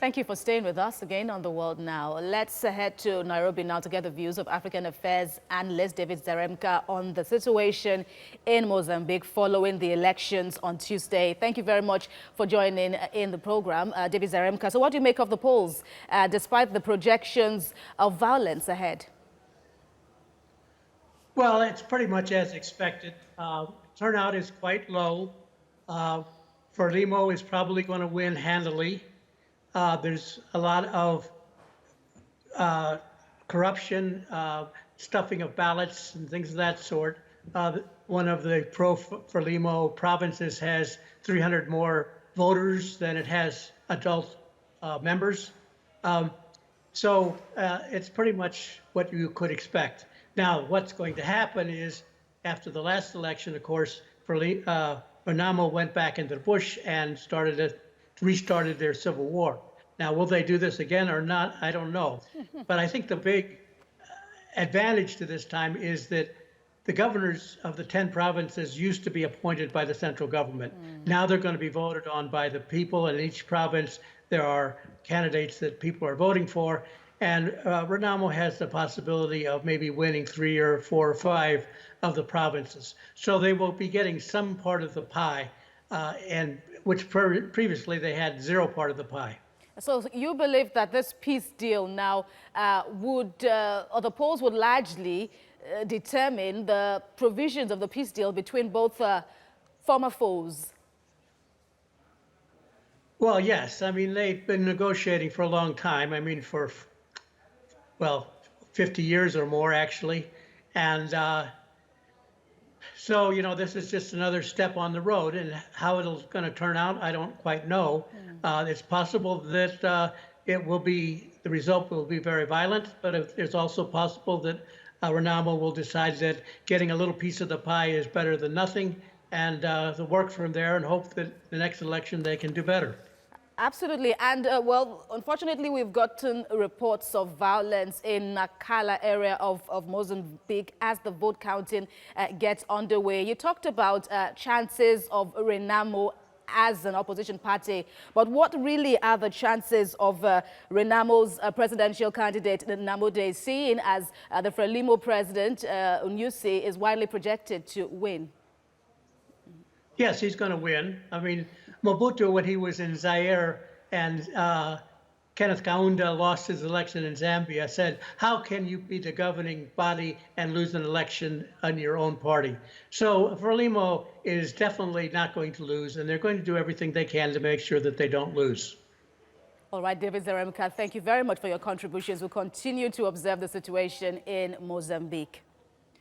Thank you for staying with us again on The World Now. Let's head to Nairobi now to get the views of African Affairs Analyst David Zarembka on the situation in Mozambique following the elections on Tuesday. Thank you very much for joining in the program, David Zarembka. So what do you make of the polls, despite the projections of violence ahead? Well, it's pretty much as expected. Turnout is quite low. Frelimo is probably going to win handily. There's a lot of corruption, stuffing of ballots and things of that sort. One of the pro-Frelimo provinces has 300 more voters than it has adult members. So it's pretty much what you could expect. Now, what's going to happen is, after the last election, of course, Renamo went back into the bush and restarted their civil war. Now, will they do this again or not? I don't know. But I think the big advantage to this time is that the governors of the 10 provinces used to be appointed by the central government. Now they're going to be voted on by the people. In each province, there are candidates that people are voting for. And Renamo has the possibility of maybe winning 3 or 4 or 5 of the provinces. So they will be getting some part of the pie, and which previously they had 0 part of the pie. So you believe that this peace deal now or the polls would largely determine the provisions of the peace deal between both former foes? Well, yes. I mean, they've been negotiating for a long time. I mean, for, well, 50 years or more, actually. And so, you know, this is just another step on the road, and how it's going to turn out, I don't quite know. It's possible that the result will be very violent, but it's also possible that Renamo will decide that getting a little piece of the pie is better than nothing, and they'll work from there and hope that the next election they can do better. Absolutely. And, well, unfortunately, we've gotten reports of violence in Nakala area of Mozambique as the vote counting gets underway. You talked about chances of Renamo as an opposition party, but what really are the chances of Renamo's presidential candidate, Namode, seeing as the Frelimo president, Unyusi, is widely projected to win? Yes, he's going to win. I mean, Mobutu, when he was in Zaire and Kenneth Kaunda lost his election in Zambia, said, how can you be the governing body and lose an election on your own party? So Frelimo is definitely not going to lose, and they're going to do everything they can to make sure that they don't lose. All right, David Zarembka, thank you very much for your contributions. We'll continue to observe the situation in Mozambique.